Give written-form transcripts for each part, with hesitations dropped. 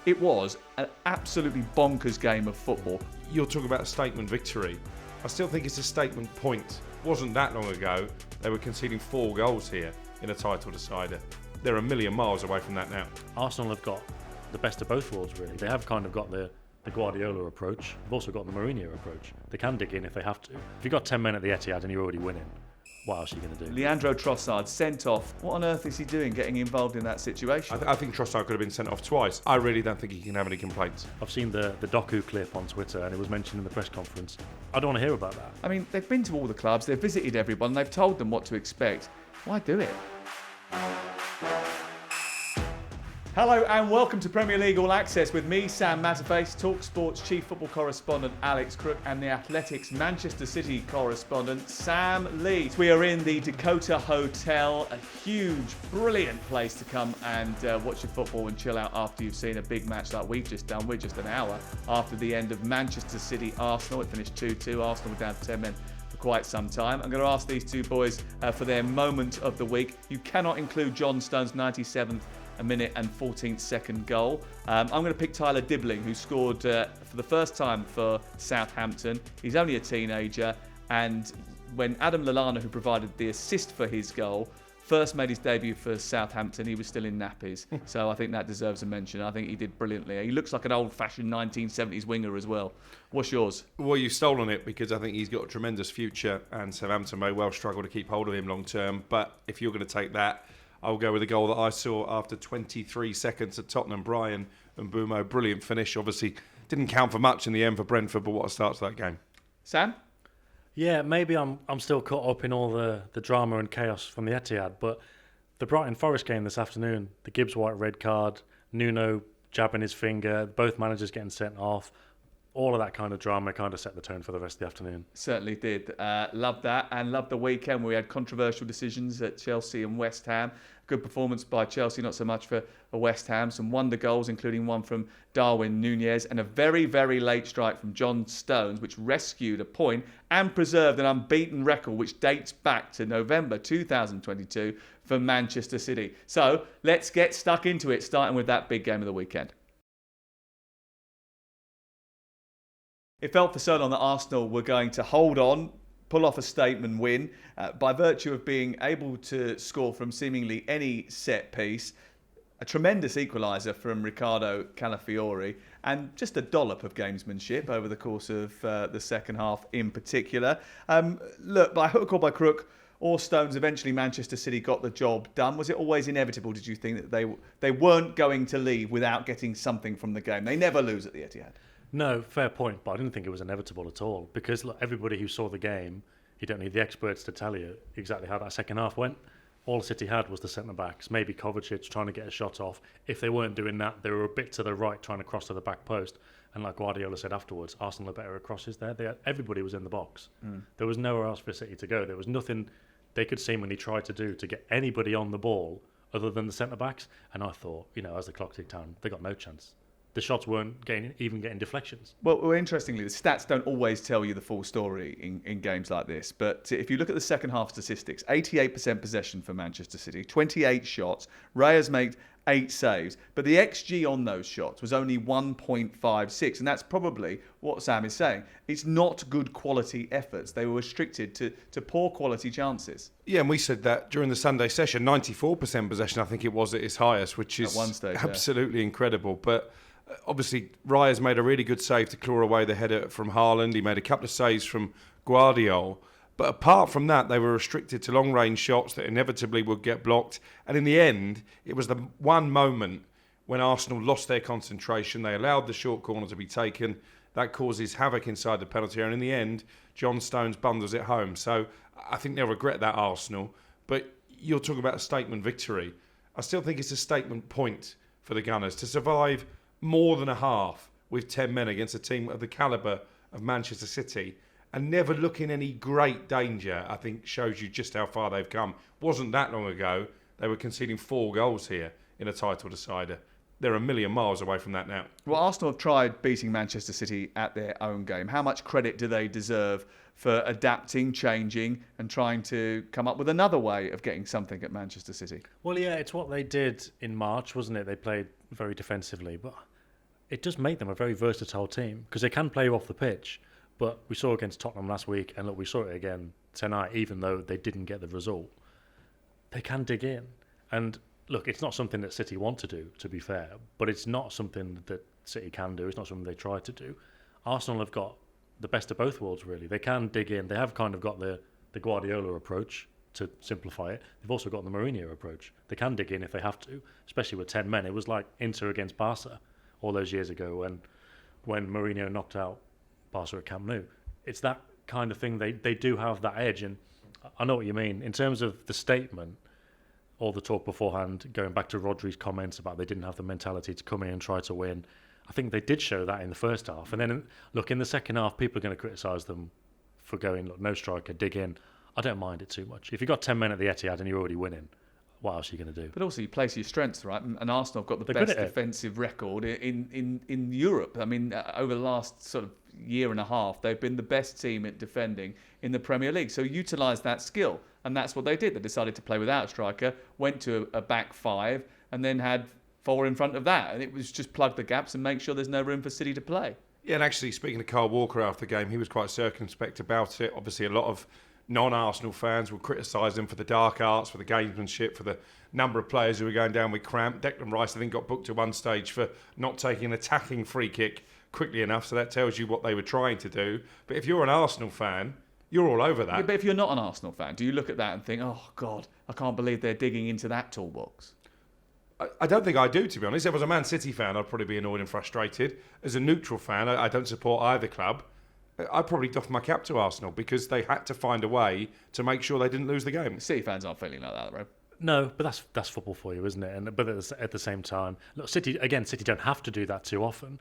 It was an absolutely bonkers game of football. You're talking about a statement victory. I still think it's a statement point. It wasn't that long ago they were conceding 4 goals here in a title decider. They're a million miles away from that now. Arsenal have got the best of both worlds, really. They have kind of got the Guardiola approach. They've also got the Mourinho approach. They can dig in if they have to. If you've got 10 men at the Etihad and you're already winning, what else are you going to do? Leandro Trossard sent off. What on earth is he doing getting involved in that situation? I think Trossard could have been sent off twice. I really don't think he can have any complaints. I've seen the Doku clip on Twitter and it was mentioned in the press conference. I don't want to hear about that. I mean, they've been to all the clubs, they've visited everyone, they've told them what to expect. Why do it? Hello and welcome to Premier League All Access with me, Sam Matterface, talkSPORT's chief football correspondent Alex Crook and the Athletics Manchester City correspondent Sam Lee. We are in the Dakota Hotel, a huge, brilliant place to come and watch your football and chill out after you've seen a big match like we've just done. We're just an hour after the end of Manchester City Arsenal. It finished 2-2. Arsenal were down to 10 men for quite some time. I'm going to ask these two boys for their moment of the week. You cannot include John Stone's 97th a minute and 14th second goal. I'm going to pick Tyler Dibbling, who scored for the first time for Southampton. He's only a teenager, and when Adam Lallana, who provided the assist for his goal, first made his debut for Southampton, he was still in nappies. So I think that deserves a mention. I think he did brilliantly. He looks like an old-fashioned 1970s winger as well. What's yours? Well, you've stolen it because I think he's got a tremendous future and Southampton may well struggle to keep hold of him long term. But if you're going to take that, I'll go with the goal that I saw after 23 seconds at Tottenham. Brian and Mbeumo, brilliant finish. Obviously, didn't count for much in the end for Brentford, but what a start to that game. Sam? Yeah, maybe I'm still caught up in all the drama and chaos from the Etihad, but the Brighton Forest game this afternoon, the Gibbs White red card, Nuno jabbing his finger, both managers getting sent off, all of that kind of drama kind of set the tone for the rest of the afternoon. Certainly did. Loved that and loved the weekend where we had controversial decisions at Chelsea and West Ham. Good performance by Chelsea, not so much for West Ham. Some wonder goals, including one from Darwin Nunez and a very, very late strike from John Stones, which rescued a point and preserved an unbeaten record which dates back to November 2022 for Manchester City. So let's get stuck into it, starting with that big game of the weekend. It felt for so long that Arsenal were going to hold on, pull off a statement win by virtue of being able to score from seemingly any set piece. A tremendous equaliser from Riccardo Calafiori and just a dollop of gamesmanship over the course of the second half in particular. Look, by hook or by crook or Stones, eventually Manchester City got the job done. Was it always inevitable, did you think, that they weren't going to leave without getting something from the game? They never lose at the Etihad. No, fair point, but I didn't think it was inevitable at all because look, everybody who saw the game, you don't need the experts to tell you exactly how that second half went. All City had was the centre-backs, maybe Kovacic trying to get a shot off. If they weren't doing that, they were a bit to the right trying to cross to the back post. And like Guardiola said afterwards, Arsenal are better at crosses there. Everybody was in the box. There was nowhere else for City to go. There was nothing they could seemingly try to do to get anybody on the ball other than the centre-backs. And I thought, as the clock ticked down, they got no chance. The shots weren't even getting deflections. Well, interestingly, the stats don't always tell you the full story in games like this. But if you look at the second half statistics, 88% possession for Manchester City, 28 shots. Reyes made 8 saves. But the XG on those shots was only 1.56. And that's probably what Sam is saying. It's not good quality efforts. They were restricted to poor quality chances. Yeah, and we said that during the Sunday session. 94% possession, I think it was at its highest, which is at one stage, absolutely incredible. But obviously, Reyes made a really good save to claw away the header from Haaland. He made a couple of saves from Guardiola. But apart from that, they were restricted to long-range shots that inevitably would get blocked. And in the end, it was the one moment when Arsenal lost their concentration. They allowed the short corner to be taken. That causes havoc inside the penalty area. And in the end, John Stones bundles it home. So I think they'll regret that, Arsenal. But you're talking about a statement victory. I still think it's a statement point for the Gunners to survive more than a half with 10 men against a team of the calibre of Manchester City and never look in any great danger, I think shows you just how far they've come. Wasn't that long ago they were conceding 4 goals here in a title decider. They're a million miles away from that now. Well, Arsenal have tried beating Manchester City at their own game. How much credit do they deserve for adapting, changing and trying to come up with another way of getting something at Manchester City? Well, yeah, it's what they did in March, wasn't it? They played very defensively, but it does make them a very versatile team because they can play you off the pitch. But we saw against Tottenham last week, and look, we saw it again tonight, even though they didn't get the result. They can dig in. And look, it's not something that City want to do, to be fair, but it's not something that City can do. It's not something they try to do. Arsenal have got the best of both worlds, really. They can dig in. They have kind of got the Guardiola approach, to simplify it. They've also got the Mourinho approach. They can dig in if they have to, especially with 10 men. It was like Inter against Barca all those years ago when Mourinho knocked out Barca at Camp Nou. It's that kind of thing. They do have that edge, and I know what you mean. In terms of the statement, all the talk beforehand, going back to Rodri's comments about they didn't have the mentality to come in and try to win, I think they did show that in the first half. And then, look, in the second half, people are going to criticise them for going, look, no striker, dig in. I don't mind it too much. If you've got 10 men at the Etihad and you're already winning, what else are you going to do? But also you play to your strengths, right? And Arsenal have got the best defensive record in Europe. I mean, over the last sort of year and a half, they've been the best team at defending in the Premier League. So utilise that skill. And that's what they did. They decided to play without a striker, went to a back five, and then had 4 in front of that. And it was just plug the gaps and make sure there's no room for City to play. Yeah, and actually, speaking to Kyle Walker after the game, he was quite circumspect about it. Obviously, a lot of non-Arsenal fans will criticise him for the dark arts, for the gamesmanship, for the number of players who were going down with cramp. Declan Rice, I think, got booked at one stage for not taking an attacking free kick quickly enough, so that tells you what they were trying to do. But if you're an Arsenal fan, you're all over that. Yeah, but if you're not an Arsenal fan, do you look at that and think, oh, God, I can't believe they're digging into that toolbox? I don't think I do, to be honest. If I was a Man City fan, I'd probably be annoyed and frustrated. As a neutral fan, I don't support either club. I'd probably doff my cap to Arsenal because they had to find a way to make sure they didn't lose the game. City fans aren't feeling like that, right? No, but that's football for you, isn't it? But at the same time, look, City don't have to do that too often.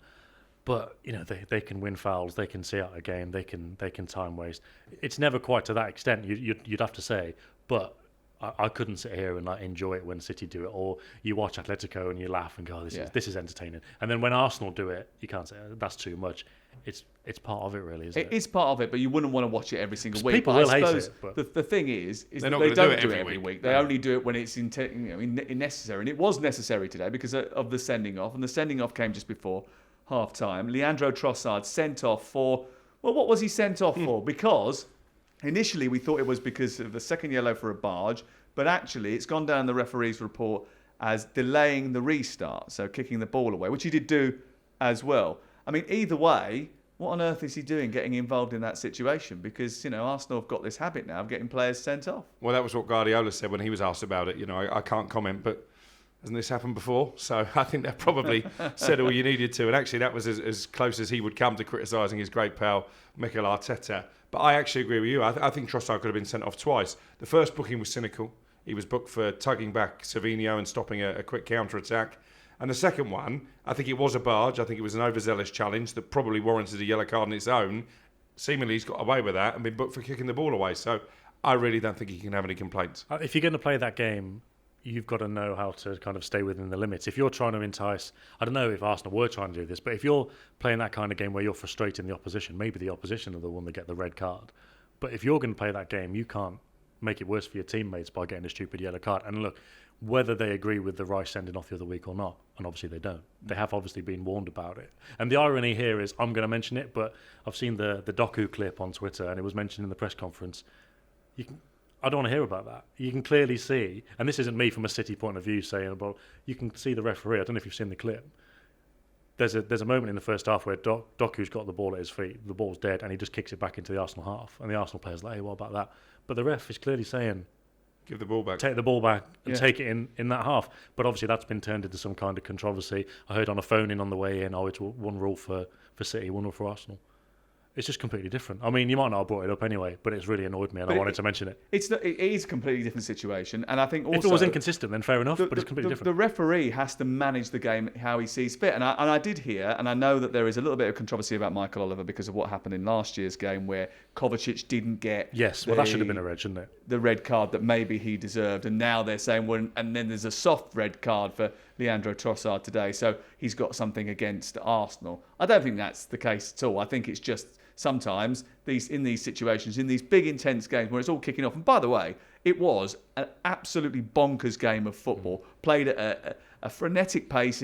But you know they can win fouls, they can see out a game, they can time waste. It's never quite to that extent. You'd have to say, but I couldn't sit here and enjoy it when City do it, or you watch Atletico and you laugh and go, this is entertaining. And then when Arsenal do it, you can't say that's too much. It's part of it, really, isn't it? It is part of it, but you wouldn't want to watch it every single week. People will hate it. But the thing is they don't do it every week. They only do it when it's necessary. And it was necessary today because of the sending off. And the sending off came just before half time. Leandro Trossard sent off for, well, what was he sent off for? Because initially we thought it was because of the second yellow for a barge, but actually it's gone down the referee's report as delaying the restart, so kicking the ball away, which he did do as well. I mean, either way, what on earth is he doing getting involved in that situation? Because, Arsenal have got this habit now of getting players sent off. Well, that was what Guardiola said when he was asked about it. I can't comment, but hasn't this happened before? So I think they probably said all you needed to. And actually, that was as close as he would come to criticising his great pal, Mikel Arteta. But I actually agree with you. I think Trossard could have been sent off twice. The first booking was cynical. He was booked for tugging back Savinho and stopping a quick counter-attack. And the second one, I think it was a barge. I think it was an overzealous challenge that probably warranted a yellow card on its own. Seemingly, he's got away with that and been booked for kicking the ball away. So I really don't think he can have any complaints. If you're going to play that game, you've got to know how to kind of stay within the limits. If you're trying to entice, I don't know if Arsenal were trying to do this, but if you're playing that kind of game where you're frustrating the opposition, maybe the opposition are the one that get the red card. But if you're going to play that game, you can't make it worse for your teammates by getting a stupid yellow card. And look, whether they agree with the Rice sending off the other week or not, and obviously they don't. They have obviously been warned about it. And the irony here is, I'm going to mention it, but I've seen the Doku clip on Twitter, and it was mentioned in the press conference. I don't want to hear about that. You can clearly see, and this isn't me from a City point of view saying about, you can see the referee. I don't know if you've seen the clip. There's a moment in the first half where Doku's got the ball at his feet, the ball's dead, and he just kicks it back into the Arsenal half. And the Arsenal player's like, hey, what about that? But the ref is clearly saying, give the ball back. Take the ball back and take it in that half. But obviously that's been turned into some kind of controversy. I heard on a phone-in on the way in, it's one rule for City, one rule for Arsenal. It's just completely different. I mean, you might not have brought it up anyway, but it's really annoyed me and I wanted to mention it. It is a completely different situation. And I think also, if it was inconsistent, then fair enough, but it's completely different. The referee has to manage the game how he sees fit. And I did hear, and I know that there is a little bit of controversy about Michael Oliver because of what happened in last year's game where Kovacic didn't get... Yes, well, that should have been a red, shouldn't it? The red card that maybe he deserved. And now they're saying, well, and then there's a soft red card for Leandro Trossard today. So he's got something against Arsenal. I don't think that's the case at all. I think it's just... sometimes in these situations, in these big intense games where it's all kicking off. And by the way, it was an absolutely bonkers game of football, played at a frenetic pace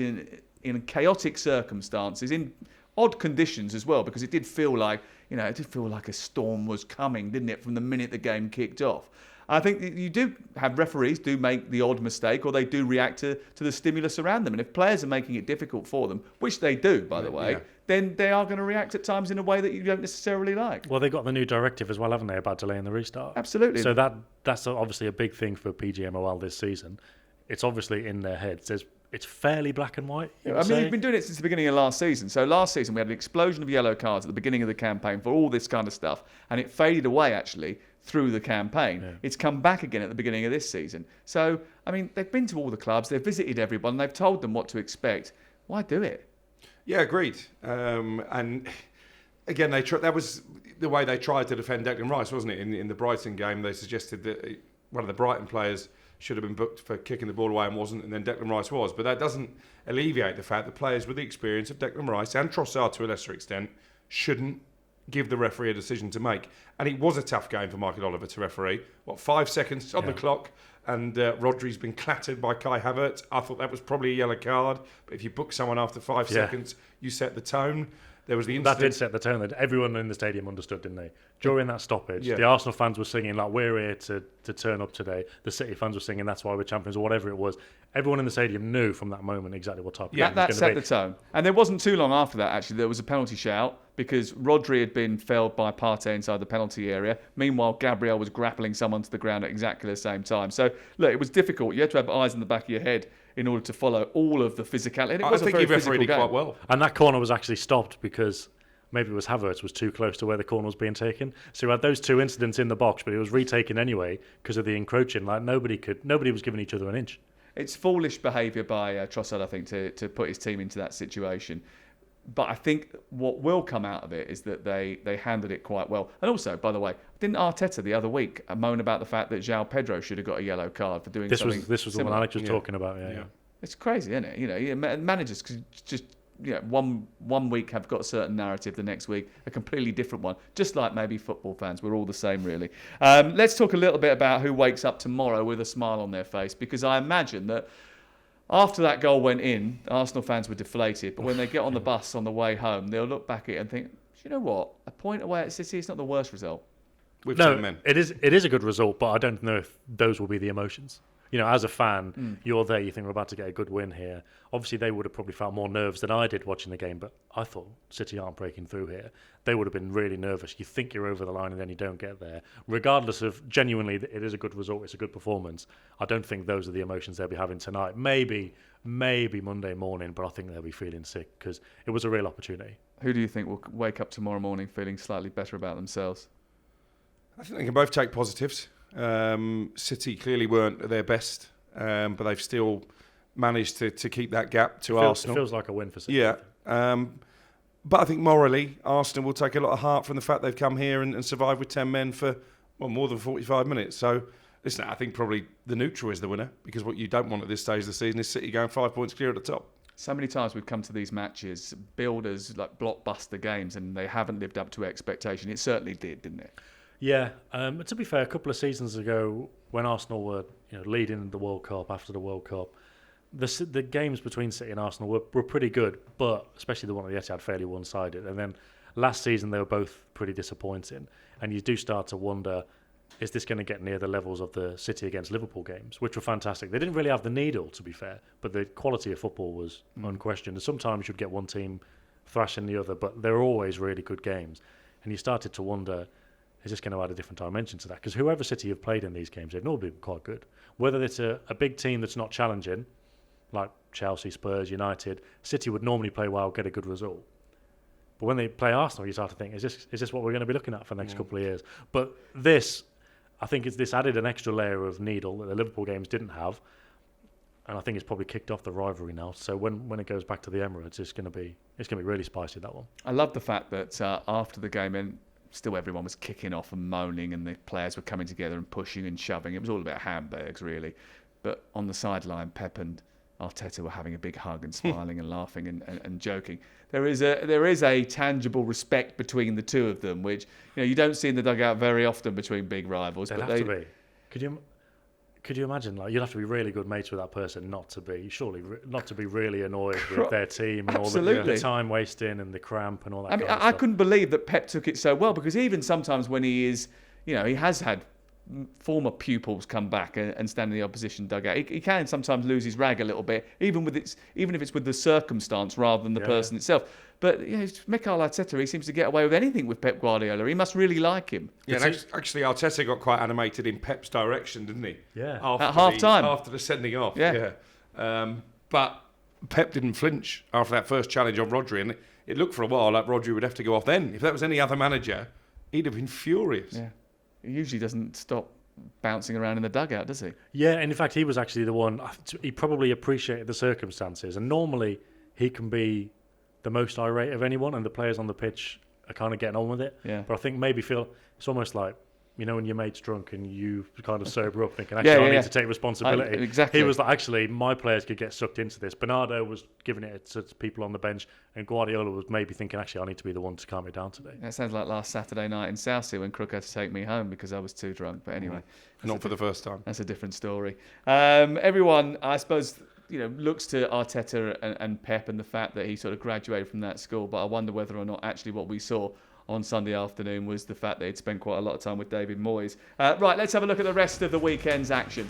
in chaotic circumstances, in odd conditions as well, because it did feel like a storm was coming, didn't it, from the minute the game kicked off. I think you do have referees do make the odd mistake, or they do react to the stimulus around them. And if players are making it difficult for them, which they do, by the way, then they are going to react at times in a way that you don't necessarily like. Well, they got the new directive as well, haven't they, about delaying the restart? Absolutely. So that's obviously a big thing for PGMOL this season. It's obviously in their heads. It's fairly black and white. You've been doing it since the beginning of last season. So last season we had an explosion of yellow cards at the beginning of the campaign for all this kind of stuff, and it faded away actually through the campaign. Yeah. It's come back again at the beginning of this season. So, I mean, they've been to all the clubs, they've visited everyone, they've told them what to expect. Why do it? Yeah, agreed. And again, that was the way they tried to defend Declan Rice, wasn't it? In the Brighton game, they suggested that one of the Brighton players should have been booked for kicking the ball away and wasn't, and then Declan Rice was. But that doesn't alleviate the fact that players with the experience of Declan Rice and Trossard to a lesser extent shouldn't give the referee a decision to make. And it was a tough game for Michael Oliver to referee. 5 seconds on the clock, and Rodri's been clattered by Kai Havertz. I thought that was probably a yellow card, but if you book someone after 5 seconds, you set the tone. There was the incident. That did set the tone. That everyone in the stadium understood, didn't they? During that stoppage, the Arsenal fans were singing, like, we're here to turn up today. The City fans were singing, that's why we're champions, or whatever it was. Everyone in the stadium knew from that moment exactly what type of game it was going to be. That set the tone. And there wasn't too long after that, actually, there was a penalty shout because Rodri had been felled by Partey inside the penalty area. Meanwhile, Gabriel was grappling someone to the ground at exactly the same time. So, look, it was difficult. You had to have eyes in the back of your head in order to follow all of the physicality. And it was I think he refereed it quite well. And that corner was actually stopped because maybe it was Havertz was too close to where the corner was being taken. So we had those two incidents in the box, but it was retaken anyway because of the encroaching. Like nobody was giving each other an inch. It's foolish behaviour by Trossard, I think, to put his team into that situation. But I think what will come out of it is that they handled it quite well. And also, by the way, didn't Arteta the other week moan about the fact that João Pedro should have got a yellow card for doing something This was similar? the one Alex was talking about, yeah. It's crazy, isn't it? Managers could just... one week have got a certain narrative, the next week a completely different one. Just like maybe football fans, we're all the same, really. Let's talk a little bit about who wakes up tomorrow with a smile on their face, because I imagine that after that goal went in, Arsenal fans were deflated. But when they get on the bus on the way home, they'll look back at it and think, you know what? A point away at City is not the worst result. It is a good result, but I don't know if those will be the emotions. As a fan, you're there, you think we're about to get a good win here. Obviously, they would have probably felt more nerves than I did watching the game, but I thought City aren't breaking through here. They would have been really nervous. You think you're over the line and then you don't get there. Regardless of, genuinely, it is a good result, it's a good performance. I don't think those are the emotions they'll be having tonight. Maybe Monday morning, but I think they'll be feeling sick because it was a real opportunity. Who do you think will wake up tomorrow morning feeling slightly better about themselves? I think they can both take positives. City clearly weren't at their best, but they've still managed to keep that gap to Arsenal. It feels like a win for City. Yeah, but I think morally, Arsenal will take a lot of heart from the fact they've come here and survived with 10 men for more than 45 minutes. So, listen, I think probably the neutral is the winner, because what you don't want at this stage of the season is City going 5 points clear at the top. So many times we've come to these matches, billed as like blockbuster games, and they haven't lived up to expectation. It certainly did, didn't it? Yeah, to be fair, a couple of seasons ago, when Arsenal were leading the World Cup after the World Cup, the games between City and Arsenal were pretty good, but especially the one at the Etihad fairly one-sided. And then last season they were both pretty disappointing, and you do start to wonder, is this going to get near the levels of the City against Liverpool games, which were fantastic. They didn't really have the needle, to be fair, but the quality of football was unquestioned. And sometimes you'd get one team thrashing the other, but they're always really good games. And you started to wonder, is this going to add a different dimension to that? Because whoever City have played in these games, they've all been quite good. Whether it's a big team that's not challenging, like Chelsea, Spurs, United, City would normally play well, get a good result. But when they play Arsenal, you start to think, is this what we're going to be looking at for the next couple of years? But this, I think this added an extra layer of needle that the Liverpool games didn't have. And I think it's probably kicked off the rivalry now. So when it goes back to the Emirates, it's going to be really spicy, that one. I love the fact that after the game, and still everyone was kicking off and moaning, and the players were coming together and pushing and shoving. It was all about handbags, really. But on the sideline, Pep and Arteta were having a big hug and smiling and laughing and joking. There is a tangible respect between the two of them, which you don't see in the dugout very often between big rivals. They'd but have to be. Could you imagine? Like, you'd have to be really good mates with that person not to be really annoyed with their team and all the time wasting and the cramp and all that. I couldn't believe that Pep took it so well, because even sometimes when he is, he has had former pupils come back and stand in the opposition dugout. He can sometimes lose his rag a little bit, even if it's with the circumstance rather than the person itself. But Mikel Arteta, he seems to get away with anything with Pep Guardiola. He must really like him. Yeah, and actually Arteta got quite animated in Pep's direction, didn't he? Yeah. At half-time. After the sending off. Yeah. But Pep didn't flinch after that first challenge on Rodri, and it looked for a while like Rodri would have to go off then. If that was any other manager, he'd have been furious. Yeah. He usually doesn't stop bouncing around in the dugout, does he? Yeah, and in fact, he was actually the one. He probably appreciated the circumstances, and normally he can be the most irate of anyone, and the players on the pitch are kind of getting on with it. Yeah. But I think maybe it's almost like, when your mate's drunk and you kind of sober up thinking, actually, I need to take responsibility. Exactly. He was like, actually, my players could get sucked into this. Bernardo was giving it to people on the bench, and Guardiola was maybe thinking, actually, I need to be the one to calm it down today. That sounds like last Saturday night in Southsea when Crook had to take me home because I was too drunk. But anyway. Not for the first time. That's a different story. Everyone, I suppose, looks to Arteta and Pep and the fact that he sort of graduated from that school. But I wonder whether or not actually what we saw on Sunday afternoon was the fact that he'd spent quite a lot of time with David Moyes. Right, let's have a look at the rest of the weekend's action.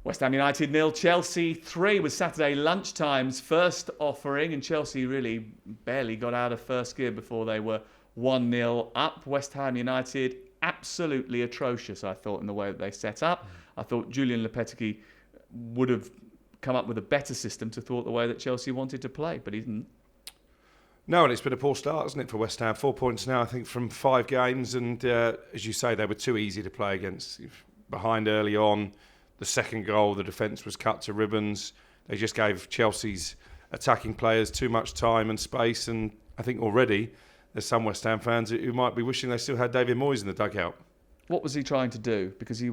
West Ham United 0, Chelsea 3 was Saturday lunchtime's first offering, and Chelsea really barely got out of first gear before they were 1-0 up. West Ham United absolutely atrocious, I thought, in the way that they set up. I thought Julian Lopetegui would have come up with a better system to thwart the way that Chelsea wanted to play, but he didn't. No, and it's been a poor start, hasn't it, for West Ham? 4 points now, I think, from 5 games. And as you say, they were too easy to play against. Behind early on, the second goal, the defence was cut to ribbons. They just gave Chelsea's attacking players too much time and space. And I think already there's some West Ham fans who might be wishing they still had David Moyes in the dugout. What was he trying to do? Because he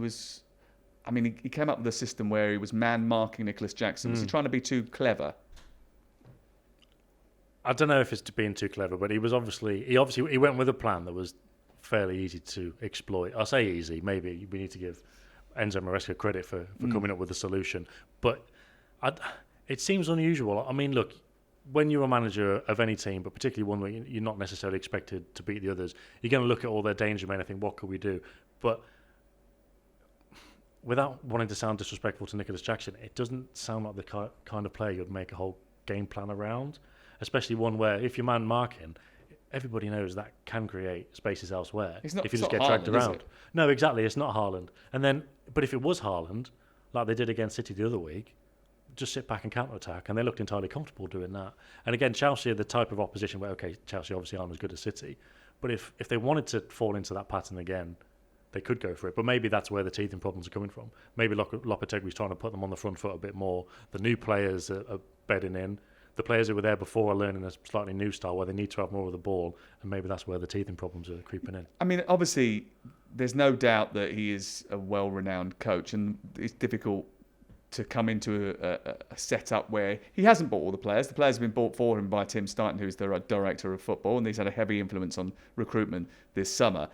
came up with a system where he was man-marking Nicholas Jackson. Was he trying to be too clever? I don't know if it's being too clever, but he went with a plan that was fairly easy to exploit. I say easy, maybe we need to give Enzo Maresca credit for coming up with a solution. But it seems unusual. I mean, look, when you're a manager of any team, but particularly one where you're not necessarily expected to beat the others, you're going to look at all their danger men and think, what could we do? But without wanting to sound disrespectful to Nicholas Jackson, it doesn't sound like the kind of player you'd make a whole game plan around. Especially one where, if you're man marking, everybody knows that can create spaces elsewhere if you just get dragged around. No, exactly. It's not Haaland. But if it was Haaland, like they did against City the other week, just sit back and counter attack, and they looked entirely comfortable doing that. And again, Chelsea are the type of opposition where, okay, Chelsea obviously aren't as good as City, but if they wanted to fall into that pattern again, they could go for it. But maybe that's where the teething problems are coming from. Maybe Lopetegui's trying to put them on the front foot a bit more. The new players are bedding in. The players who were there before are learning a slightly new style where they need to have more of the ball, and maybe that's where the teething problems are creeping in. I mean, obviously, there's no doubt that he is a well-renowned coach, and it's difficult to come into a setup where he hasn't bought all the players. The players have been bought for him by Tim Stein, who's the director of football, and he's had a heavy influence on recruitment this summer.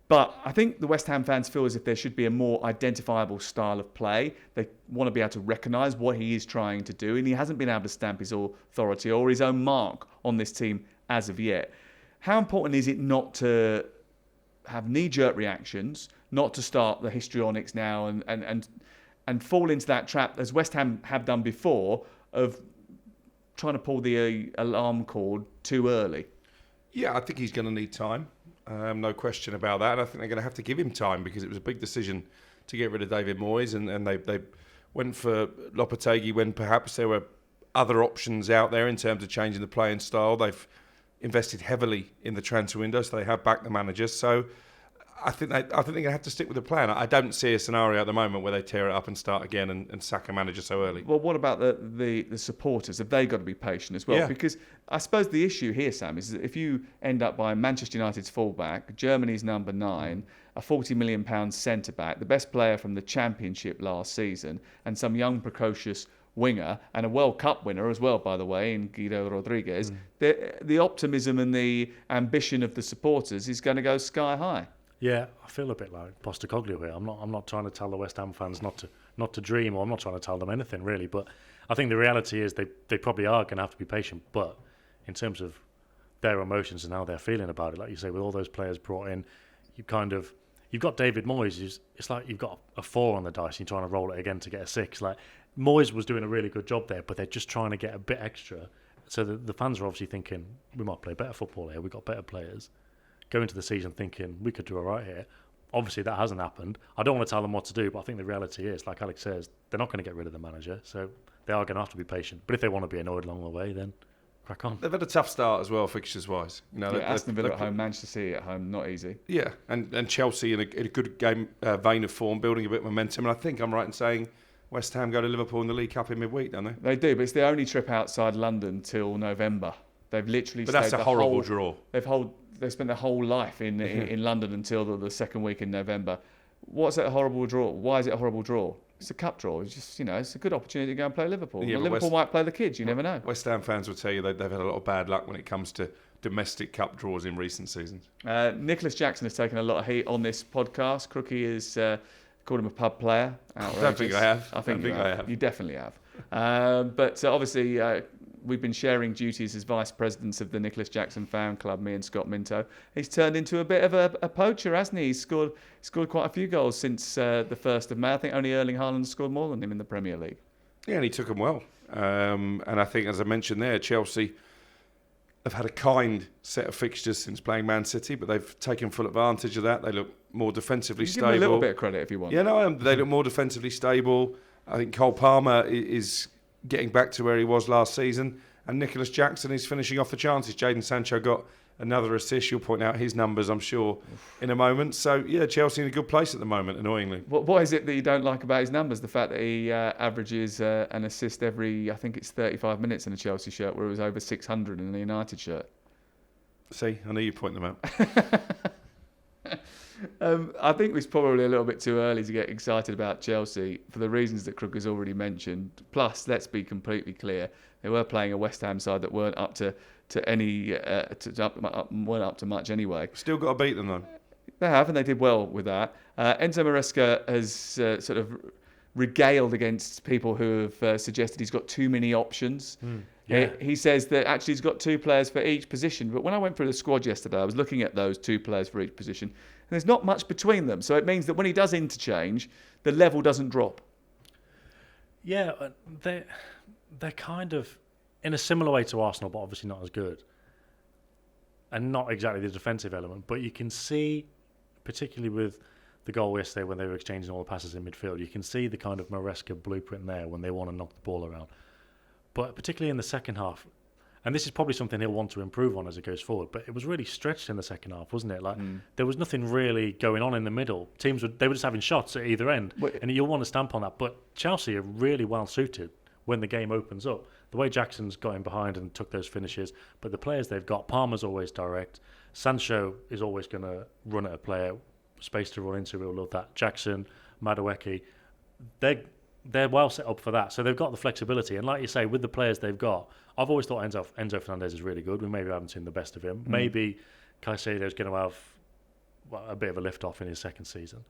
But I think the West Ham fans feel as if there should be a more identifiable style of play. They want to be able to recognise what he is trying to do, and he hasn't been able to stamp his authority or his own mark on this team as of yet. How important is it not to have knee-jerk reactions, not to start the histrionics now and fall into that trap, as West Ham have done before, of trying to pull the alarm cord too early? Yeah, I think he's going to need time. No question about that. And I think they're going to have to give him time because it was a big decision to get rid of David Moyes, and they went for Lopetegui when perhaps there were other options out there in terms of changing the playing style. They've invested heavily in the transfer window, so they have backed the manager. So I think they're going to have to stick with the plan. I don't see a scenario at the moment where they tear it up and start again and sack a manager so early. Well, what about the supporters? Have they got to be patient as well? Yeah. Because I suppose the issue here, Sam, is that if you end up buying Manchester United's fullback, Germany's number 9, a £40 million centre-back, the best player from the Championship last season, and some young, precocious winger, and a World Cup winner as well, by the way, in Guido Rodriguez, the optimism and the ambition of the supporters is going to go sky high. Yeah, I feel a bit like Postecoglou here. I'm not trying to tell the West Ham fans not to dream, or I'm not trying to tell them anything really. But I think the reality is they probably are going to have to be patient. But in terms of their emotions and how they're feeling about it, like you say, with all those players brought in, you've got David Moyes. It's like you've got a 4 on the dice and you're trying to roll it again to get a 6. Like Moyes was doing a really good job there, but they're just trying to get a bit extra. So the fans are obviously thinking we might play better football here. We've got better players. Go into the season thinking we could do all right here. Obviously, that hasn't happened. I don't want to tell them what to do, but I think the reality is, like Alex says, they're not going to get rid of the manager, so they are going to have to be patient. But if they want to be annoyed along the way, then crack on. They've had a tough start as well, fixtures-wise. Aston Villa at home, Manchester City at home, not easy. Yeah, and Chelsea in a good game vein of form, building a bit of momentum. And I think I'm right in saying West Ham go to Liverpool in the League Cup in midweek, don't they? They do, but it's the only trip outside London till November. They've literally. But that's a horrible draw. They spent their whole life in London until the second week in November. What's that a horrible draw? Why is it a horrible draw? It's a cup draw. It's just, it's a good opportunity to go and play Liverpool. Yeah, Liverpool might play the kids. You never know. West Ham fans will tell you they've had a lot of bad luck when it comes to domestic cup draws in recent seasons. Nicholas Jackson has taken a lot of heat on this podcast. Crookie is called him a pub player. Outrageous. I don't think I have. I think I have. You definitely have. But obviously, we've been sharing duties as vice presidents of the Nicholas Jackson fan club, me and Scott Minto. He's turned into a bit of a poacher, hasn't he? He's scored quite a few goals since the 1st of May. I think only Erling Haaland scored more than him in the Premier League. Yeah, and he took them well. And I think, as I mentioned there, Chelsea have had a kind set of fixtures since playing Man City, but they've taken full advantage of that. They look more defensively stable. Give them a little bit of credit if you want. Yeah, no, they look more defensively stable. I think Cole Palmer is getting back to where he was last season, and Nicholas Jackson is finishing off the chances. Jadon Sancho got another assist. You'll point out his numbers, I'm sure, in a moment. So, yeah, Chelsea in a good place at the moment, annoyingly. What is it that you don't like about his numbers? The fact that he averages an assist every, I think it's 35 minutes in a Chelsea shirt, where it was over 600 in a United shirt. See, I knew you'd point them out. I think it's probably a little bit too early to get excited about Chelsea for the reasons that Crook has already mentioned. Plus, let's be completely clear, they were playing a West Ham side that weren't up to much anyway. Still got to beat them though. They have, and they did well with that. Enzo Maresca has sort of regaled against people who have suggested he's got too many options. Yeah. He says that actually he's got 2 players for each position. But when I went through the squad yesterday, I was looking at those 2 players for each position, and there's not much between them. So it means that when he does interchange, the level doesn't drop. Yeah, they're kind of in a similar way to Arsenal, but obviously not as good. And not exactly the defensive element, but you can see, particularly with the goal yesterday when they were exchanging all the passes in midfield, you can see the kind of Maresca blueprint there when they want to knock the ball around. But particularly in the second half, and this is probably something he'll want to improve on as it goes forward, but it was really stretched in the second half, wasn't it? Like there was nothing really going on in the middle. Teams were just having shots at either end, and you'll want to stamp on that. But Chelsea are really well suited when the game opens up. The way Jackson's got in behind and took those finishes, but the players they've got, Palmer's always direct, Sancho is always going to run at a player, space to run into, we'll love that. Jackson, Madueke, they're well set up for that. So they've got the flexibility. And like you say, with the players they've got, I've always thought Enzo Fernandez is really good. We maybe haven't seen the best of him. Maybe Caicedo's going to have a bit of a lift-off in his second season.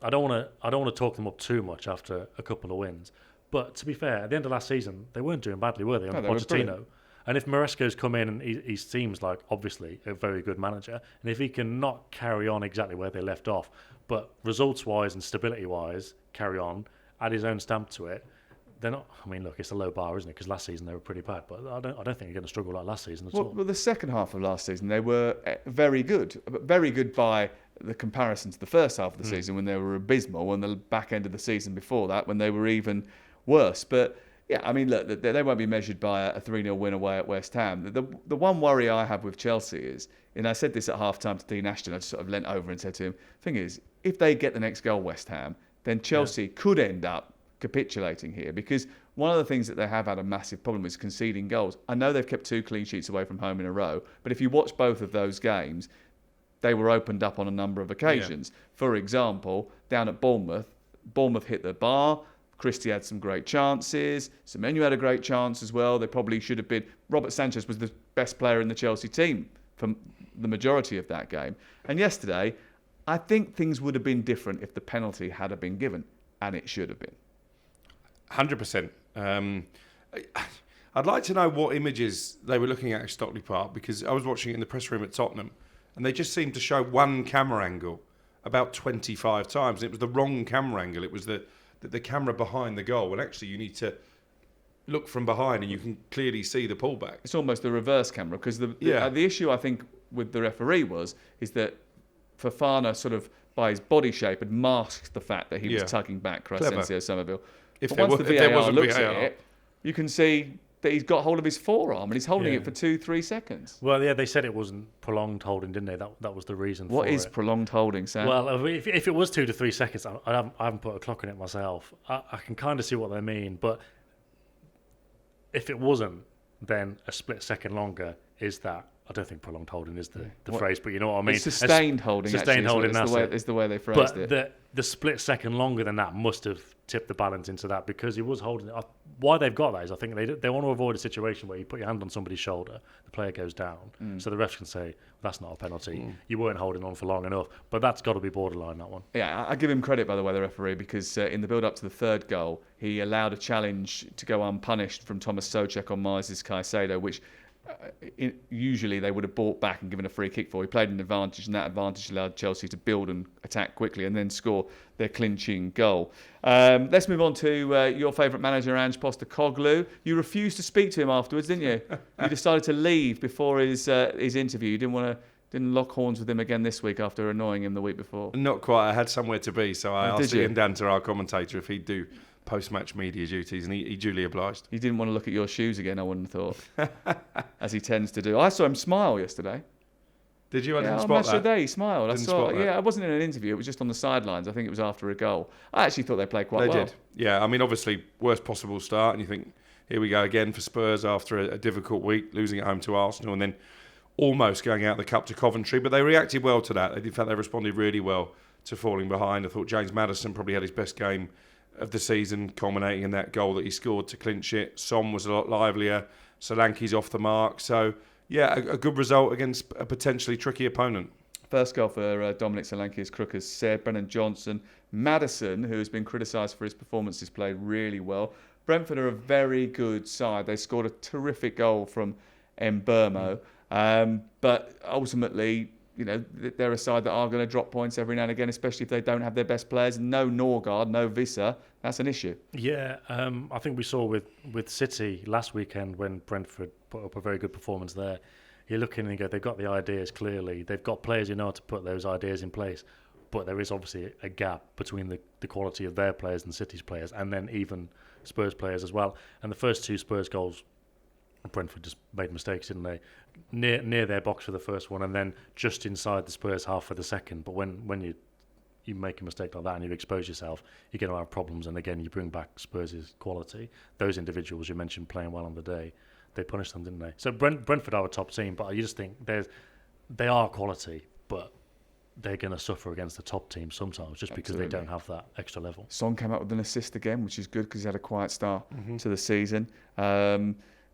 I don't want to talk them up too much after a couple of wins. But to be fair, at the end of last season, they weren't doing badly, were they, under Pochettino? And if Maresca's come in and he seems like, obviously, a very good manager, and if he can not carry on exactly where they left off, but results-wise and stability-wise carry on, add his own stamp to it, they're not. I mean, look, it's a low bar, isn't it? Because last season they were pretty bad, but I don't think they're going to struggle like last season at all. Well, the second half of last season they were very good, but very good by the comparison to the first half of the season when they were abysmal, and the back end of the season before that when they were even worse. But yeah, I mean, look, they won't be measured by a 3-0 win away at West Ham. The one worry I have with Chelsea is, and I said this at half-time to Dean Ashton, I just sort of leant over and said to him, thing is, if they get the next goal, West Ham, then Chelsea could end up capitulating here, because one of the things that they have had a massive problem is conceding goals. I know they've kept 2 clean sheets away from home in a row, but if you watch both of those games, they were opened up on a number of occasions. Yeah. For example, down at Bournemouth hit the bar, Christie had some great chances, Semenyo had a great chance as well. They probably should have been. Robert Sanchez was the best player in the Chelsea team for the majority of that game. And yesterday, I think things would have been different if the penalty had been given, and it should have been. 100%. I'd like to know what images they were looking at Stockley Park, because I was watching it in the press room at Tottenham, and they just seemed to show one camera angle about 25 times. And it was the wrong camera angle. It was the camera behind the goal. And actually, you need to look from behind, and you can clearly see the pullback. It's almost the reverse camera, because the issue, I think, with the referee is that Fofana sort of, by his body shape, had masked the fact that he was tugging back Crescencio Somerville. But once the VAR looks at it, you can see that he's got hold of his forearm, and he's holding it for 2-3 seconds. Well, yeah, they said it wasn't prolonged holding, didn't they? That was the reason for it. What is prolonged holding, Sam? Well, if it was 2 to 3 seconds, I haven't put a clock on it myself. I can kind of see what they mean, but if it wasn't, then a split second longer is that. I don't think prolonged holding is the phrase, but you know what I mean. It's sustained holding. Sustained holding. Is the way they phrased it. But the split second longer than that must have tipped the balance into that, because he was holding it. Why they've got that is, I think they want to avoid a situation where you put your hand on somebody's shoulder, the player goes down, so the refs can say that's not a penalty. You weren't holding on for long enough, but that's got to be borderline, that one. Yeah, I give him credit, by the way, the referee, because in the build-up to the third goal, he allowed a challenge to go unpunished from Thomas Souček on Moises Caicedo, which usually they would have brought back and given a free kick for. He played an advantage, and that advantage allowed Chelsea to build and attack quickly and then score their clinching goal. Let's move on to your favourite manager, Ange Postecoglou. You refused to speak to him afterwards, didn't you? You decided to leave before his interview. You didn't lock horns with him again this week after annoying him the week before. Not quite. I had somewhere to be, so I asked Ian Danter, our commentator, if he'd do post-match media duties, and he duly obliged. He didn't want to look at your shoes again, I wouldn't have thought, as he tends to do. I saw him smile yesterday. Did you? I didn't spot match that. of the day, he smiled. Didn't spot that. Yeah, I wasn't in an interview. It was just on the sidelines. I think it was after a goal. I actually thought they played quite well. They did. Yeah, I mean, obviously, worst possible start, and you think, here we go again for Spurs after a difficult week, losing at home to Arsenal, and then almost going out the cup to Coventry. But they reacted well to that. In fact, they responded really well to falling behind. I thought James Maddison probably had his best game of the season, culminating in that goal that he scored to clinch it. Son was a lot livelier. Solanke's off the mark. So, yeah, a good result against a potentially tricky opponent. First goal for Dominic Solanke, as Crook has said. Brennan Johnson. Maddison, who has been criticised for his performances, played really well. Brentford are a very good side. They scored a terrific goal from Mbeumo. But ultimately, you know, they're a side that are going to drop points every now and again, especially if they don't have their best players. No Norgard, no Visser. That's an issue. Yeah, I think we saw with City last weekend when Brentford put up a very good performance there. You look in and you go, they've got the ideas clearly. They've got players who know how to put those ideas in place. But there is obviously a gap between the quality of their players and City's players, and then even Spurs players as well. And the first two Spurs goals, Brentford just made mistakes, didn't they? Near their box for the first one, and then just inside the Spurs half for the second. But when you make a mistake like that and you expose yourself, you're going to have problems. And again, you bring back Spurs' quality. Those individuals you mentioned playing well on the day, they punished them, didn't they? So Brentford are a top team, but you just think they are quality, but they're going to suffer against the top team sometimes just because they don't have that extra level. Son came out with an assist again, which is good because he had a quiet start to the season.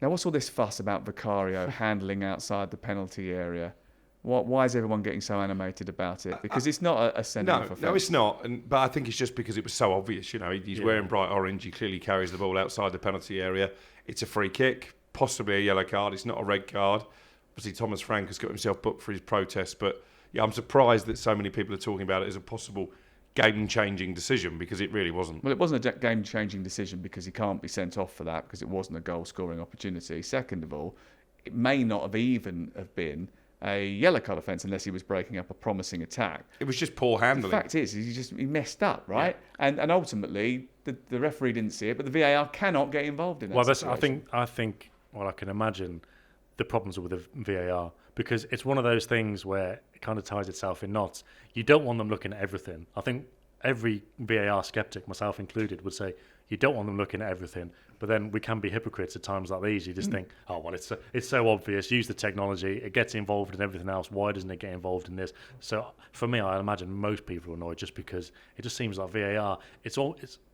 Now, what's all this fuss about Vicario handling outside the penalty area? Why is everyone getting so animated about it? Because it's not a send-off offence. No, it's not. But I think it's just because it was so obvious. You know, he's wearing bright orange. He clearly carries the ball outside the penalty area. It's a free kick, possibly a yellow card. It's not a red card. Obviously, Thomas Frank has got himself booked for his protest. But yeah, I'm surprised that so many people are talking about it as a possible game-changing decision, because it really wasn't. Well, it wasn't a game-changing decision because he can't be sent off for that, because it wasn't a goal-scoring opportunity. Second of all, it may not have even have been a yellow card offence unless he was breaking up a promising attack. It was just poor handling. The fact is, he messed up, right? Yeah. And ultimately, the referee didn't see it, but the VAR cannot get involved in that situation. I think, I can imagine the problems with the VAR, because it's one of those things where it kind of ties itself in knots. You don't want them looking at everything. I think every VAR skeptic, myself included, would say you don't want them looking at everything. But then we can be hypocrites at times like these. You just think, oh, well, it's so obvious. Use the technology. It gets involved in everything else. Why doesn't it get involved in this? So for me, I imagine most people are annoyed just because it just seems like VAR. It's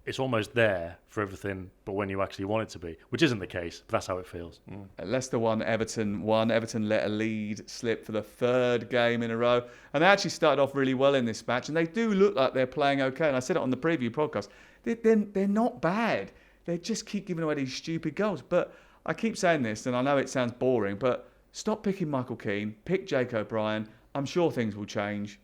it's almost there for everything, but when you actually want it to be, which isn't the case, but that's how it feels. Leicester won, Everton won. Everton let a lead slip for the third game in a row. And they actually started off really well in this match. And they do look like they're playing okay. And I said it on the preview podcast. They're not bad. They just keep giving away these stupid goals. But I keep saying this, and I know it sounds boring, but stop picking Michael Keane. Pick Jake O'Brien. I'm sure things will change.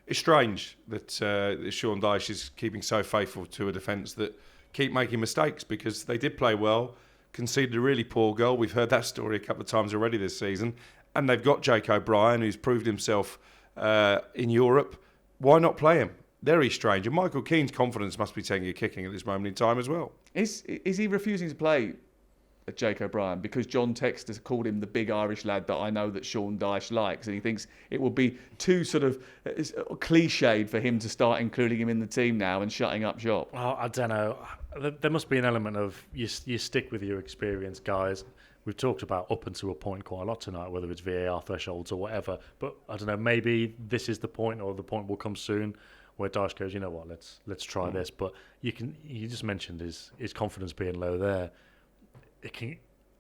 It's strange that Sean Dyche is keeping so faithful to a defence that keep making mistakes, because they did play well, conceded a really poor goal. We've heard that story a couple of times already this season. And they've got Jake O'Brien, who's proved himself in Europe. Why not play him? Very strange. And Michael Keane's confidence must be taking a kicking at this moment in time as well. Is he refusing to play Jake O'Brien because John Textor called him the big Irish lad that I know that Sean Dyche likes, and he thinks it would be too sort of cliched for him to start including him in the team now and shutting up shop? Oh, I don't know. There must be an element of you stick with your experience, guys. We've talked about up until a point quite a lot tonight, whether it's VAR thresholds or whatever. But I don't know, maybe this is the point, or the point will come soon, where Dyche goes, you know what, let's try this. But you just mentioned his confidence being low there.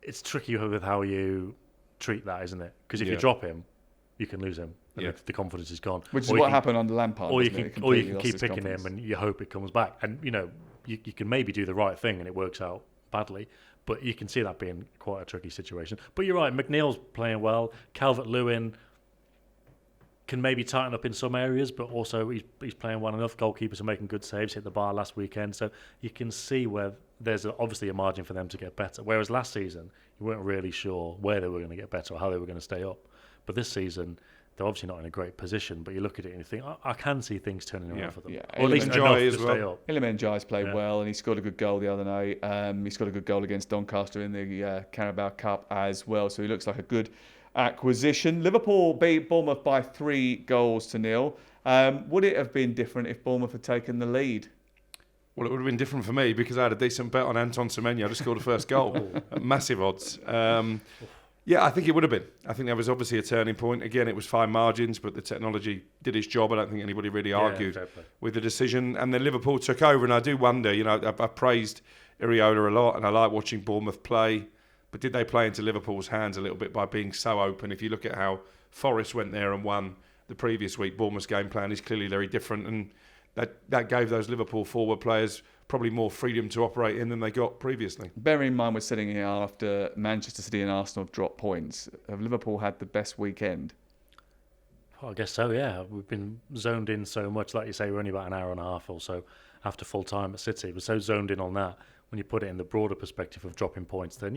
It's tricky with how you treat that, isn't it? Because if you drop him, you can lose him, and the confidence is gone. Which is what happened under Lampard. Or you can keep picking him, and you hope it comes back. And you can maybe do the right thing, and it works out badly. But you can see that being quite a tricky situation. But you're right, McNeil's playing well. Calvert-Lewin can maybe tighten up in some areas, but also he's playing well enough. Goalkeepers are making good saves, hit the bar last weekend. So you can see where there's obviously a margin for them to get better. Whereas last season, you weren't really sure where they were going to get better or how they were going to stay up. But this season, they're obviously not in a great position, but you look at it and you think, I can see things turning around for them. Yeah. Or at least enough to stay up. Iliman Ndiaye's played well, and he scored a good goal the other night. He scored a good goal against Doncaster in the Carabao Cup as well, so he looks like a good acquisition. Liverpool beat Bournemouth by 3-0. Would it have been different if Bournemouth had taken the lead? Well, it would have been different for me, because I had a decent bet on Anton Semenyo to score the first goal at massive odds. I think it would have been. I think there was obviously a turning point. Again, it was fine margins, but the technology did its job. I don't think anybody really argued with the decision. And then Liverpool took over, and I do wonder, I praised Iriola a lot, and I like watching Bournemouth play, but did they play into Liverpool's hands a little bit by being so open? If you look at how Forest went there and won the previous week, Bournemouth's game plan is clearly very different, and that gave those Liverpool forward players probably more freedom to operate in than they got previously. Bearing in mind we're sitting here after Manchester City and Arsenal have dropped points, have Liverpool had the best weekend? Well, I guess so, yeah. We've been zoned in so much. Like you say, we're only about an hour and a half or so after full time at City. We're so zoned in on that. When you put it in the broader perspective of dropping points, then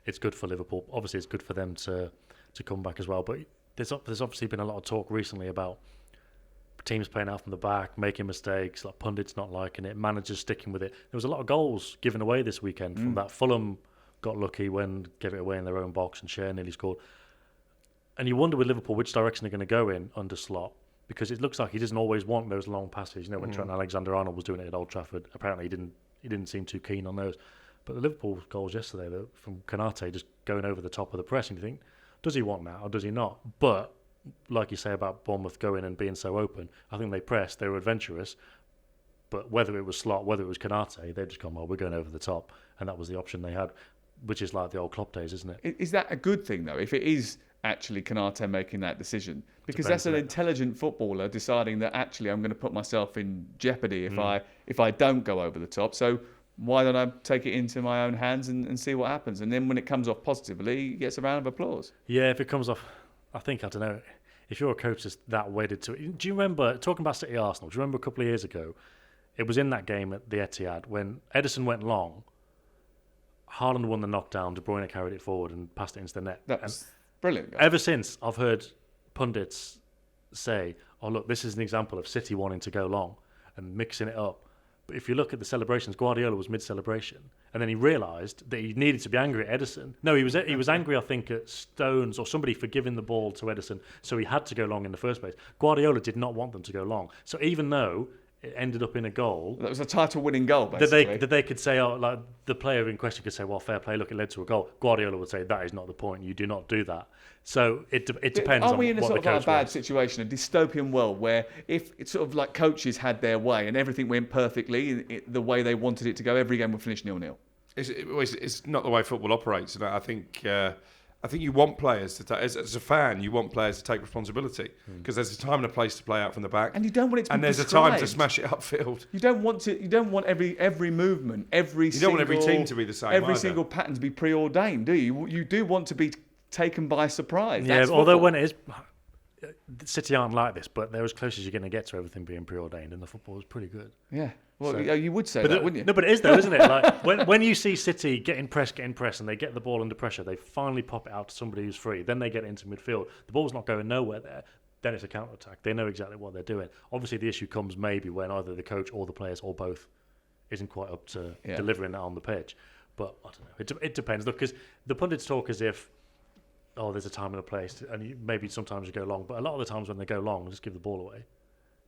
it's good for Liverpool. Obviously, it's good for them to come back as well. But there's obviously been a lot of talk recently about teams playing out from the back, making mistakes, like pundits not liking it, managers sticking with it. There was a lot of goals given away this weekend from that. Fulham got lucky when gave it away in their own box, and Cher nearly scored. And you wonder with Liverpool which direction they're going to go in under Slot, because it looks like he doesn't always want those long passes. When Trent Alexander-Arnold was doing it at Old Trafford, apparently he didn't seem too keen on those. But the Liverpool goals yesterday from Konate just going over the top of the press, and you think, does he want that or does he not? But like you say about Bournemouth going and being so open, I think they pressed, they were adventurous, but whether it was Slot, whether it was Konate, they've just gone, well, we're going over the top, and that was the option they had, which is like the old Klopp days, isn't it? Is that a good thing, though, if it is actually Konate making that decision? Because that's an intelligent footballer deciding that actually I'm going to put myself in jeopardy if I don't go over the top, so why don't I take it into my own hands and see what happens? And then when it comes off positively, he gets a round of applause. Yeah, if it comes off, I don't know, if you're a coach that's that wedded to it. Do you remember, talking about City Arsenal, do you remember a couple of years ago, it was in that game at the Etihad when Ederson went long, Haaland won the knockdown, De Bruyne carried it forward and passed it into the net. That was brilliant. Ever since, I've heard pundits say, oh look, this is an example of City wanting to go long and mixing it up. But if you look at the celebrations, Guardiola was mid-celebration, and then he realised that he needed to be angry at Ederson. No, he was angry, I think, at Stones or somebody for giving the ball to Ederson, so he had to go long in the first place. Guardiola did not want them to go long. So even though it ended up in a goal. That was a title-winning goal, basically. That they could say, like the player in question could say, well, fair play, look, it led to a goal. Guardiola would say, that is not the point. You do not do that. So it depends on what the coach Are we in a sort of like a bad wants. situation, a dystopian world where if it's sort of like coaches had their way and everything went perfectly, the way they wanted it to go, every game would finish 0-0? It's not the way football operates. And I think you want players to take, as a fan, you want players to take responsibility because there's a time and a place to play out from the back, And you don't want it to be and there's prescribed. a time to smash it upfield. You don't want every movement, You don't want every team to be the same. every either. single pattern to be preordained, do you? You do want to be taken by surprise. Yeah, That's although football. when it is, City aren't like this, but they're as close as you're going to get to everything being preordained, and the football is pretty good. Yeah. Well, So- you would say But that, wouldn't you? No, but it is though, isn't it? Like when you see City getting pressed, and they get the ball under pressure, they finally pop it out to somebody who's free. Then they get it into midfield. The ball's not going nowhere there. Then it's a counter attack. They know exactly what they're doing. Obviously, the issue comes maybe when either the coach or the players or both isn't quite up to delivering that on the pitch. But I don't know. It depends. Look, because the pundits talk as if, oh, there's a time and a place, and maybe sometimes you go long. But a lot of the times when they go long, just give the ball away.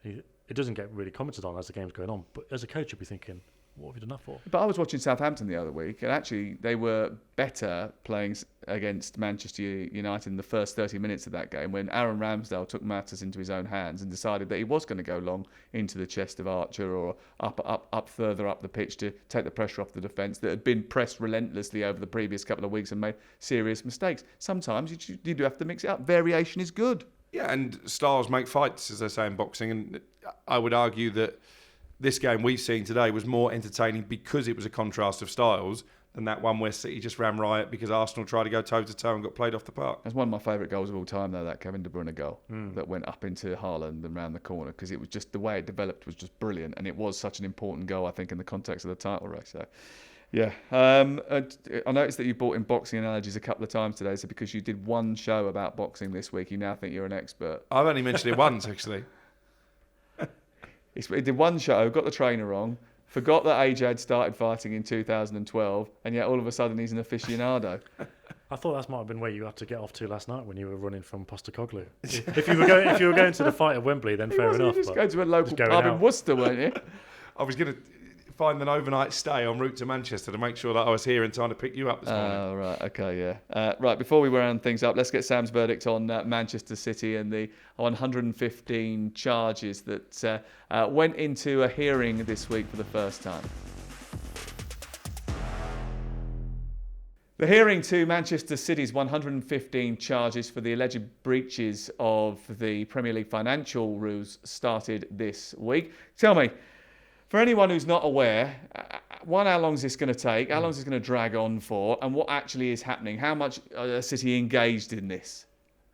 It doesn't get really commented on as the game's going on. But as a coach, you'd be thinking, what have you done that for? But I was watching Southampton the other week, and actually they were better playing against Manchester United in the first 30 minutes of that game when Aaron Ramsdale took matters into his own hands and decided that he was going to go long into the chest of Archer or up further up the pitch to take the pressure off the defence that had been pressed relentlessly over the previous couple of weeks and made serious mistakes. Sometimes you do have to mix it up. Variation is good. Yeah, and styles make fights, as they say in boxing. And I would argue that this game we've seen today was more entertaining because it was a contrast of styles than that one where City just ran riot because Arsenal tried to go toe-to-toe and got played off the park. That's one of my favourite goals of all time, though, that Kevin De Bruyne goal that went up into Haaland and round the corner, because it was just the way it developed was just brilliant, and it was such an important goal, I think, in the context of the title race. So, yeah. I noticed that you brought in boxing analogies a couple of times today, so because you did one show about boxing this week, you now think you're an expert. I've only mentioned it once, actually. He did one show, got the trainer wrong, forgot that AJ had started fighting in 2012, and yet all of a sudden he's an aficionado. I thought that might have been where you had to get off to last night when you were running from Postecoglou. if you were going to the fight at Wembley, then fair enough. You just but go to a local going pub in out. Worcester, weren't you? I was going to find an overnight stay en route to Manchester to make sure that I was here in time to pick you up this morning. Oh, right. Okay, yeah. Right, before we round things up, let's get Sam's verdict on Manchester City and the 115 charges that went into a hearing this week for the first time. The hearing to Manchester City's 115 charges for the alleged breaches of the Premier League financial rules started this week. Tell me, for anyone who's not aware, one, how long is this going to take? How long is this going to drag on for? And what actually is happening? How much are City engaged in this?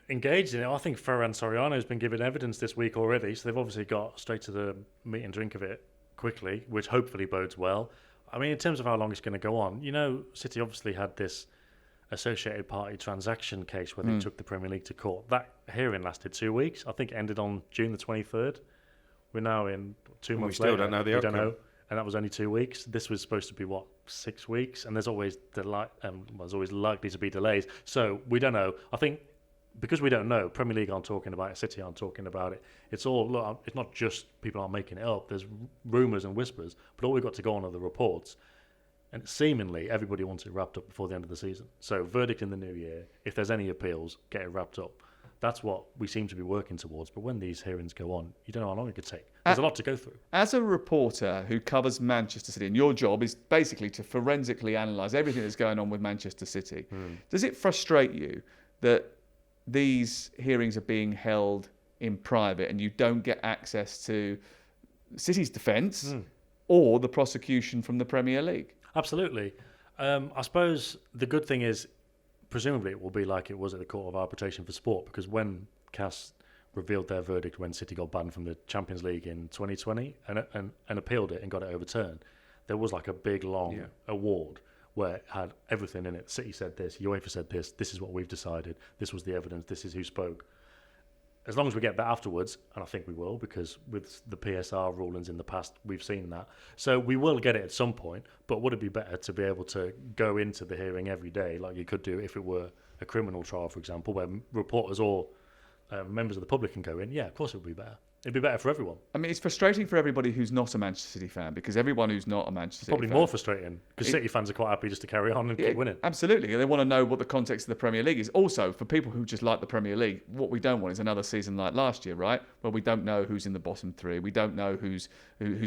Engaged in it, I think Ferran Soriano has been given evidence this week already, so they've obviously got straight to the meat and drink of it quickly, which hopefully bodes well. I mean, in terms of how long it's going to go on, City obviously had this associated party transaction case where they took the Premier League to court. That hearing lasted 2 weeks. I think it ended on June the 23rd. We're now in 2 months later. We still don't know the outcome. We don't know. And that was only 2 weeks. This was supposed to be, 6 weeks? And there's always there's always likely to be delays. So we don't know. I think because we don't know, Premier League aren't talking about it, City aren't talking about it. It's not just people aren't making it up. There's rumours and whispers. But all we've got to go on are the reports. And seemingly everybody wants it wrapped up before the end of the season. So verdict in the new year. If there's any appeals, get it wrapped up. That's what we seem to be working towards. But when these hearings go on, you don't know how long it could take. There's a lot to go through. As a reporter who covers Manchester City, and your job is basically to forensically analyse everything that's going on with Manchester City, does it frustrate you that these hearings are being held in private and you don't get access to City's defence or the prosecution from the Premier League? Absolutely. I suppose the good thing is, presumably it will be like it was at the Court of Arbitration for Sport, because when CAS revealed their verdict when City got banned from the Champions League in 2020 and appealed it and got it overturned, there was like a big, long award where it had everything in it. City said this, UEFA said this is what we've decided, this was the evidence, this is who spoke. As long as we get that afterwards, and I think we will, because with the PSR rulings in the past, we've seen that. So we will get it at some point, but would it be better to be able to go into the hearing every day, like you could do if it were a criminal trial, for example, where reporters or members of the public can go in? Yeah, of course it would be better. It'd be better for everyone. I mean, it's frustrating for everybody who's not a Manchester City fan, because everyone who's not a Manchester City Probably fan... more frustrating, because City fans are quite happy just to carry on and keep winning. Absolutely. They want to know what the context of the Premier League is. Also, for people who just like the Premier League, what we don't want is another season like last year, right? Where we don't know who's in the bottom three. We don't know who's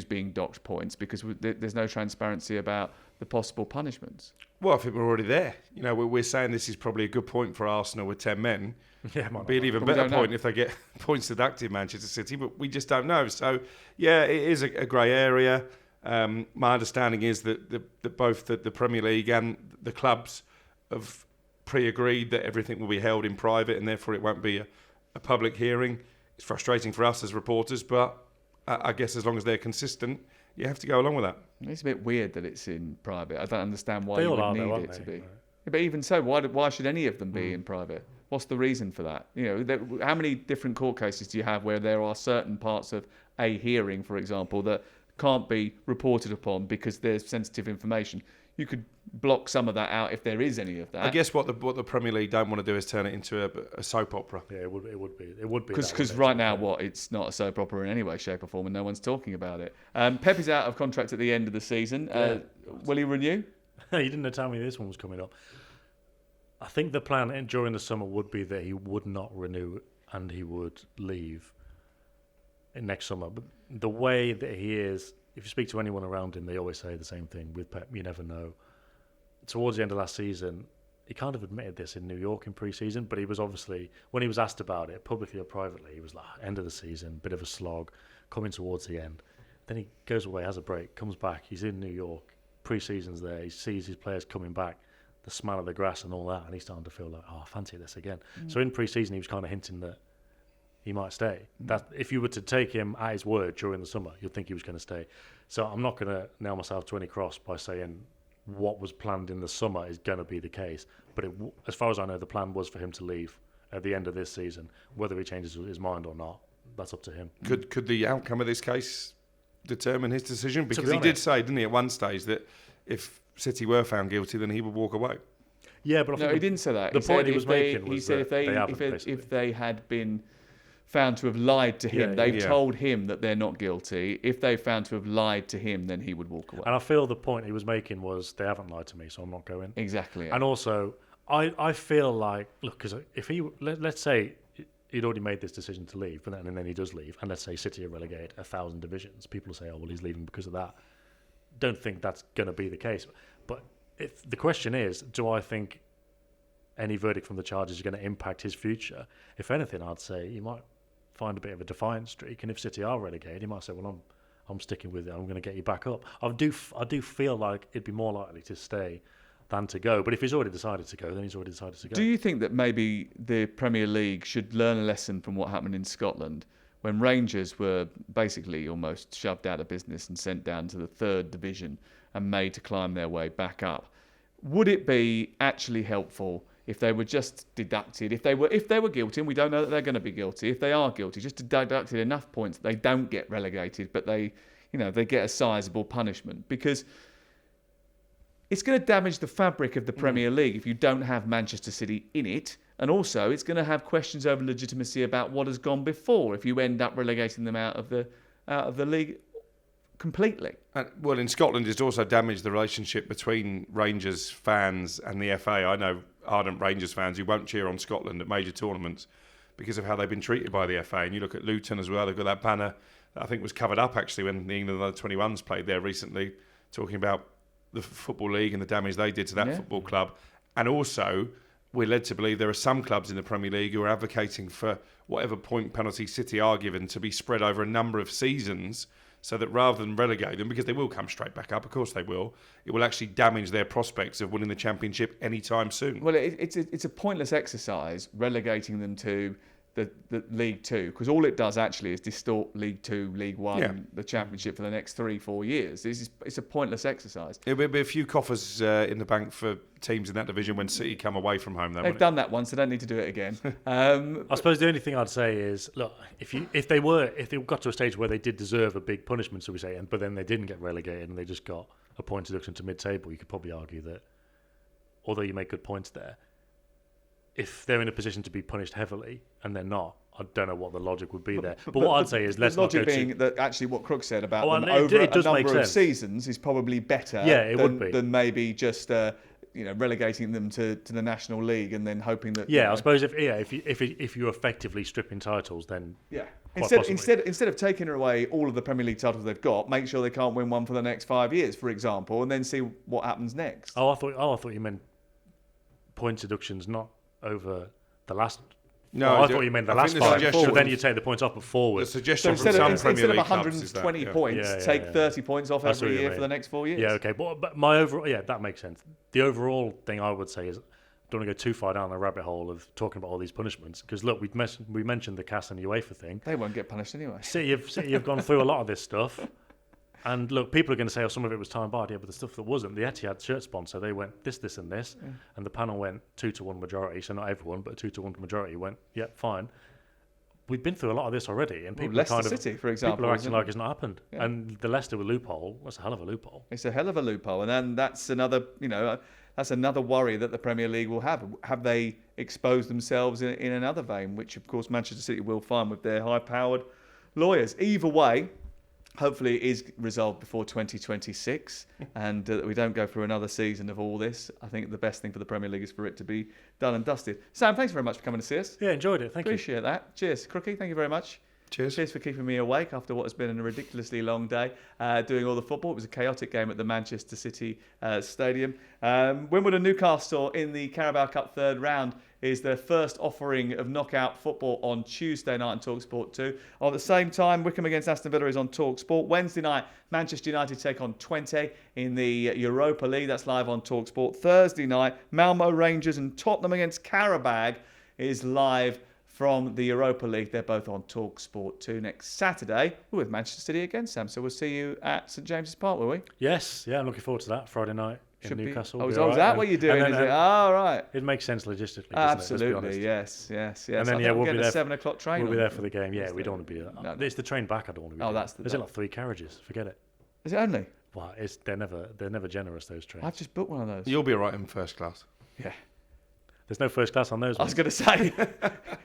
being docked points, because there's no transparency about the possible punishments. Well, I think we're already there. You know, we're saying this is probably a good point for Arsenal with 10 men. Yeah, It'd be an even better point if they get points deducted, Manchester City, but we just don't know. So, yeah, it is a grey area. My understanding is that both the Premier League and the clubs have pre-agreed that everything will be held in private, and therefore it won't be a public hearing. It's frustrating for us as reporters, but I guess as long as they're consistent, you have to go along with that. It's a bit weird that it's in private. I don't understand why They you all would are, need though, it aren't to they? be. Yeah, but even so, why should any of them be in private? What's the reason for that? You know, how many different court cases do you have where there are certain parts of a hearing, for example, that can't be reported upon because there's sensitive information? You could block some of that out if there is any of that. I guess what the Premier League don't want to do is turn it into a soap opera. Yeah, it would be. Because right now, it's not a soap opera in any way, shape or form, and no one's talking about it. Pep is out of contract at the end of the season. Will he renew? You didn't tell me this one was coming up. I think the plan during the summer would be that he would not renew and he would leave next summer. But the way that he is, if you speak to anyone around him, they always say the same thing. With Pep, you never know. Towards the end of last season, he kind of admitted this in New York in pre-season, but he was obviously, when he was asked about it, publicly or privately, he was like, end of the season, bit of a slog, coming towards the end. Then he goes away, has a break, comes back, he's in New York, pre-season's there, he sees his players coming back, the smell of the grass and all that, and he's starting to feel like, I fancy this again. So in pre-season, he was kind of hinting that he might stay. That if you were to take him at his word during the summer, you'd think he was going to stay. So I'm not going to nail myself to any cross by saying what was planned in the summer is going to be the case. But as far as I know, the plan was for him to leave at the end of this season. Whether he changes his mind or not, that's up to him. Could the outcome of this case determine his decision? Because he did say, didn't he, at one stage that if City were found guilty, then he would walk away. Yeah, but I think he didn't say that. The point he was making was he said if they had been found to have lied to him, they've told him that they're not guilty. If they found to have lied to him, then he would walk away. And I feel the point he was making was they haven't lied to me, so I'm not going. Exactly. Yeah. And also, I feel like, look, because if he, let's say he'd already made this decision to leave, but then he does leave, and let's say City are relegated 1,000 divisions, people will say, oh, well, he's leaving because of that. Don't think that's going to be the case. But if the question is, do I think any verdict from the charges is going to impact his future? If anything, I'd say he might find a bit of a defiant streak, and if City are relegated, he might say, well, I'm sticking with it, I'm going to get you back up. I do feel like it'd be more likely to stay than to go, but if he's already decided to go, then he's already decided to go. Do you think that maybe the Premier League should learn a lesson from what happened in Scotland when Rangers were basically almost shoved out of business and sent down to the 3rd division and made to climb their way back up? Would it be actually helpful if they were just deducted, if they were guilty, and we don't know that they're going to be guilty, if they are guilty, just deducted enough points that they don't get relegated, but they get a sizable punishment? Because it's going to damage the fabric of the Premier League if you don't have Manchester City in it, and also it's going to have questions over legitimacy about what has gone before if you end up relegating them out of the league completely. Well, in Scotland, it's also damaged the relationship between Rangers fans and the FA. I know ardent Rangers fans who won't cheer on Scotland at major tournaments because of how they've been treated by the FA. And you look at Luton as well, they've got that banner that I think was covered up actually when the England under-21s played there recently, talking about the Football League and the damage they did to that football club. And also, we're led to believe there are some clubs in the Premier League who are advocating for whatever point penalty City are given to be spread over a number of seasons, so that rather than relegate them, because they will come straight back up, of course they will, it will actually damage their prospects of winning the Championship anytime soon. Well, it's a pointless exercise relegating them to the League Two, because all it does actually is distort League Two, League One, the Championship for the next 3-4 years. It's a pointless exercise. It will be a few coffers in the bank for teams in that division when City come away from home, though. They've done that once, they don't need to do it again. I suppose the only thing I'd say is, look, if they got to a stage where they did deserve a big punishment, so we say, but then they didn't get relegated and they just got a point deduction to mid-table, you could probably argue that, although you make good points there, if they're in a position to be punished heavily and they're not, I don't know what the logic would be there. But what I'd say is let's the not go logic being that actually what Crook said about them and over it does a make number of sense. seasons is probably better than maybe just relegating them to the National League and then hoping that I suppose if you're effectively stripping titles, then instead of taking away all of the Premier League titles they've got, make sure they can't win one for the next 5 years, for example, and then see what happens next. I thought you meant point deductions, not over the last. No, I thought you meant the last 5. So then you take the points off but forward. The suggestion from some Premier League instead of 120 points, take 30 points off every year for the next 4 years. Yeah, okay. But my overall, that makes sense. The overall thing I would say is, don't want to go too far down the rabbit hole of talking about all these punishments, because look, we mentioned the CAS and UEFA thing. They won't get punished anyway. City have gone through a lot of this stuff. And look, people are going to say, some of it was time barred, but the stuff that wasn't, the Etihad shirt sponsor, they went this, and this, and the panel went 2-1 majority, so not everyone, but 2-1 majority went, fine. We've been through a lot of this already, and people City, for example, people are acting like it's not happened. Yeah. And the Leicester loophole, that's a hell of a loophole. It's a hell of a loophole, and then that's another, that's another worry that the Premier League will have. Have they exposed themselves in another vein, which of course Manchester City will find with their high-powered lawyers. Either way, hopefully it is resolved before 2026 and we don't go through another season of all this. I think the best thing for the Premier League is for it to be done and dusted. Sam, thanks very much for coming to see us. Yeah, enjoyed it. Appreciate that. Cheers. Crookie, thank you very much. Cheers for keeping me awake after what has been a ridiculously long day doing all the football. It was a chaotic game at the Manchester City Stadium. Wimbledon Newcastle in the Carabao Cup third round is their first offering of knockout football on Tuesday night on talkSPORT 2. At the same time, Wickham against Aston Villa is on talkSPORT. Wednesday night, Manchester United take on Twente in the Europa League. That's live on talkSPORT. Thursday night, Malmo Rangers and Tottenham against Qarabag is live from the Europa League. They're both on talkSPORT 2 next Saturday. We're with Manchester City again, Sam. So we'll see you at St James's Park, will we? Yes, I'm looking forward to that. Friday night in Newcastle. Is that what you're doing? Is it? Right. It makes sense logistically. Absolutely, yes. And then we'll be there. 7 o'clock train. We'll be there for the game. Yeah, we don't want to be there. No. It's the train back. I don't want to be. There. Is it like 3 carriages? Forget it. Is it only? Well, they're never generous, those trains. I've just booked one of those. You'll be all right in first class. Yeah. There's no first class on those ones. I was going to say,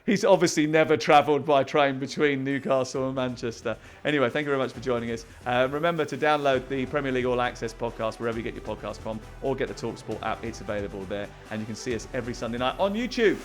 he's obviously never travelled by train between Newcastle and Manchester. Anyway, thank you very much for joining us. Remember to download the Premier League All Access podcast wherever you get your podcast from, or get the talkSPORT app. It's available there, and you can see us every Sunday night on YouTube.